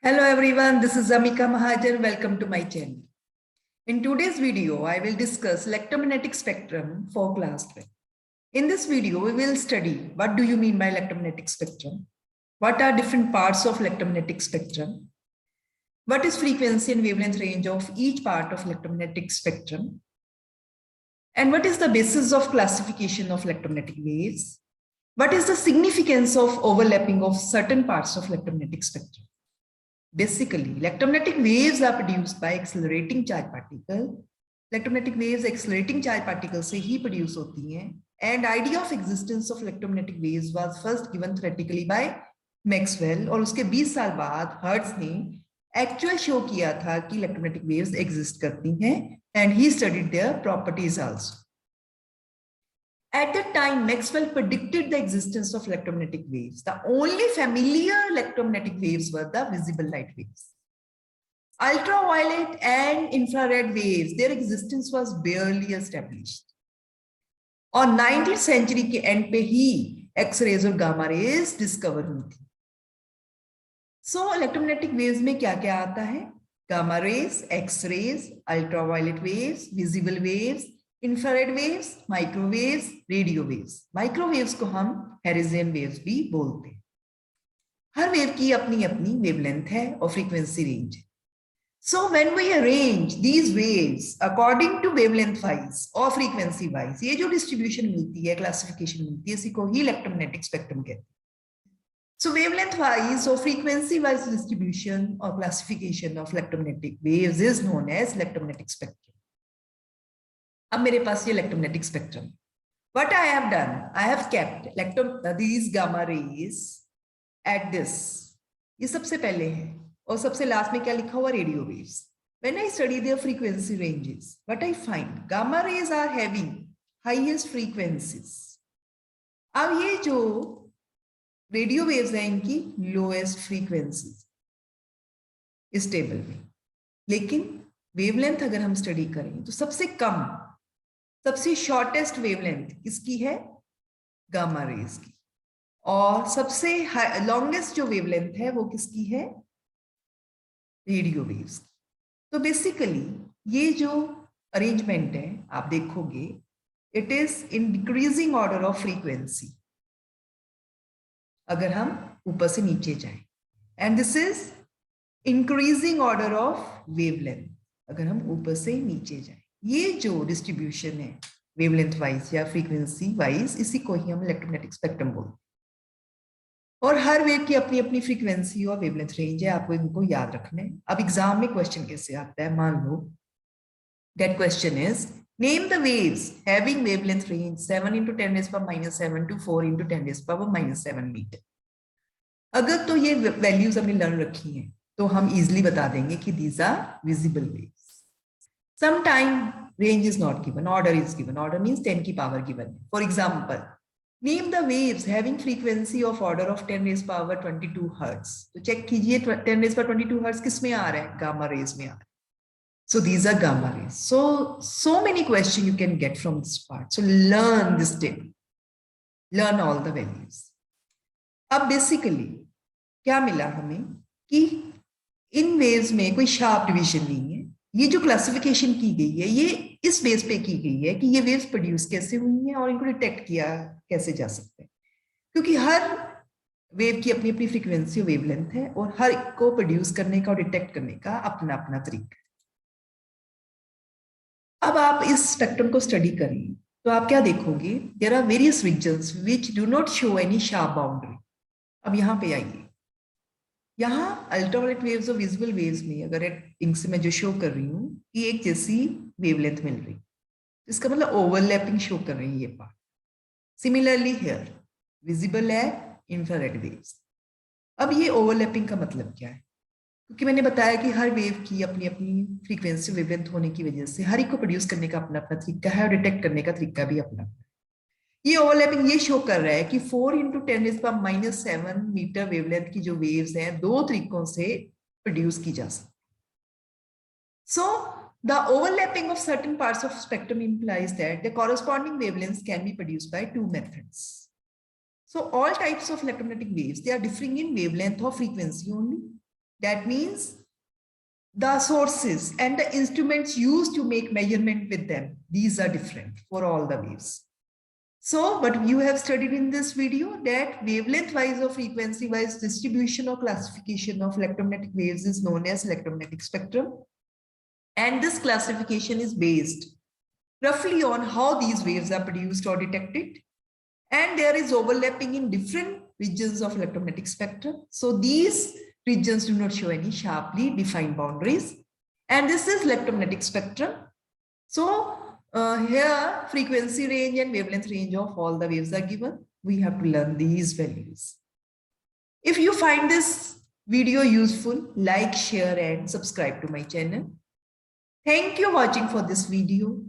Hello everyone, this is Amika Mahajan. Welcome to my channel. In today's video, I will discuss electromagnetic spectrum for class 12. In this video, we will study what do you mean by electromagnetic spectrum, what are different parts of electromagnetic spectrum, what is frequency and wavelength range of each part of electromagnetic spectrum, and what is the basis of classification of electromagnetic waves, what is the significance of overlapping of certain parts of electromagnetic spectrum. Basically, electromagnetic waves are produced by accelerating charge particle. Electromagnetic waves accelerating charge particles से ही produce होती हैं. And idea of existence of electromagnetic waves was first given theoretically by Maxwell. और उसके 20 साल बाद hertz ने actual show किया था कि electromagnetic waves exist करती हैं. And he studied their properties also. At that time, Maxwell predicted the existence of electromagnetic waves. The only familiar electromagnetic waves were the visible light waves. Ultraviolet and infrared waves, their existence was barely established. और 19th century के end पे ही X-rays और gamma rays discover हुई थी. So electromagnetic waves में क्या क्या आता है? Gamma rays, X-rays, ultraviolet waves, visible waves, infrared waves, microwaves, radio waves. Microwaves को हम हेरिजियन वेव्स भी बोलते हैं. हर वेव की अपनी अपनी वेवलेंथ है और फ्रीक्वेंसी रेंज है. So when we arrange these waves according to wavelength wise और फ्रीक्वेंसी वाइज, ये जो डिस्ट्रीब्यूशन मिलती है, क्लासिफिकेशन मिलती है, इसी को ही इलेक्ट्रोमैग्नेटिक स्पेक्ट्रम कहते हैं. सो वेवलेंथ वाइज और फ्रीक्वेंसी वाइज डिस्ट्रीब्यूशन और classification of electromagnetic waves is known as electromagnetic spectrum. अब मेरे पास ये electromagnetic spectrum. What I have done, I have kept these gamma rays at this. ये सबसे पहले है और सबसे लास्ट में क्या लिखा हुआ? Radio waves. When I study their frequency ranges, what I find, gamma rays are having highest frequencies. अब ये जो रेडियो वेव्स हैं इनकी लोएस्ट फ्रीक्वेंसीज इस टेबल में. लेकिन वेवलेंथ अगर हम स्टडी करें तो सबसे कम, सबसे शॉर्टेस्ट वेवलेंथ किसकी है? गामा रेज की. और सबसे लॉन्गेस्ट जो वेवलेंथ है वो किसकी है? रेडियो वेव्स की. तो बेसिकली ये जो अरेंजमेंट है आप देखोगे, it is in decreasing order of frequency अगर हम ऊपर से नीचे जाएं, and this is increasing order of wavelength अगर हम ऊपर से नीचे जाएं. ये जो डिस्ट्रीब्यूशन है वेवलेंथ वाइज या फ्रीक्वेंसी वाइज, इसी को ही हम इलेक्ट्रोमैग्नेटिक स्पेक्ट्रम बोलते हैं. और हर वेव की अपनी अपनी फ्रीक्वेंसी और वेवलेंथ रेंज है, आपको इनको याद रखना है. अब एग्जाम में क्वेश्चन कैसे आता है? मान लो that question is name the waves having wavelength range 7 × 10⁻⁻7 to 4 × 10⁻⁻7 metre. अगर तो ये वैल्यूज हमने लर्न रखी हैं तो हम इजिली बता देंगे कि these are visible waves. Sometime range is not given, order is given. Order means 10 की power given. For example, name the waves having frequency of order of 10⁻22 hertz. तो check कीजिए 10⁻22 hertz किस में आ रहा है? Gamma rays में आ रहा है. So these are gamma rays. So many questions you can get from this part. So learn this table. Learn all the values. अब basically क्या मिला हमें कि इन वेव्स में कोई शार्प डिवीजन नहीं है. ये जो क्लासिफिकेशन की गई है ये इस बेस पे की गई है कि ये वेव्स प्रोड्यूस कैसे हुई हैं और इनको डिटेक्ट किया कैसे जा सकते हैं, क्योंकि हर वेव की अपनी अपनी फ्रीक्वेंसी और वेवलेंथ है और हर एक को प्रोड्यूस करने का और डिटेक्ट करने का अपना अपना तरीका है. अब आप इस स्पेक्ट्रम को स्टडी करें तो आप क्या देखोगे? There are various reasons which do not show any sharp boundary. अब यहाँ पे आइए, यहाँ अल्ट्रावायलेट वेव्स और विजिबल वेव्स में अगर इंक से मैं जो शो कर रही हूँ कि एक जैसी वेवलेंथ मिल रही, इसका मतलब ओवरलैपिंग शो कर रही है ये पार्ट. सिमिलरली हियर विजिबल है इंफ्रारेड वेव्स. अब ये ओवरलैपिंग का मतलब क्या है? क्योंकि मैंने बताया कि हर वेव की अपनी अपनी फ्रीक्वेंसी वेवलेंथ होने की वजह से हर एक को प्रोड्यूस करने का अपना अपना तरीका है और डिटेक्ट करने का तरीका भी अपना. ये ओवरलैपिंग ये शो कर रहा है कि 4 × 10⁻⁻7 मीटर वेवलेंथ की जो वेव्स हैं दो तरीकों से प्रोड्यूस की जा सकती. So the overlapping of certain parts of spectrum implies that the corresponding wavelengths can be produced by two methods. So all types of electromagnetic waves, they are differing in wavelength or frequency only. That means the sources and the instruments used to make measurement with them, these are different for all the waves. So what you have studied in this video, that wavelength wise or frequency wise distribution or classification of electromagnetic waves is known as electromagnetic spectrum. And this classification is based roughly on how these waves are produced or detected. And there is overlapping in different regions of electromagnetic spectrum. So these regions do not show any sharply defined boundaries. And this is electromagnetic spectrum. So here frequency range and wavelength range of all the waves are given. We have to learn these values. If you find this video useful, like, share and subscribe to my channel. Thank you for watching for this video.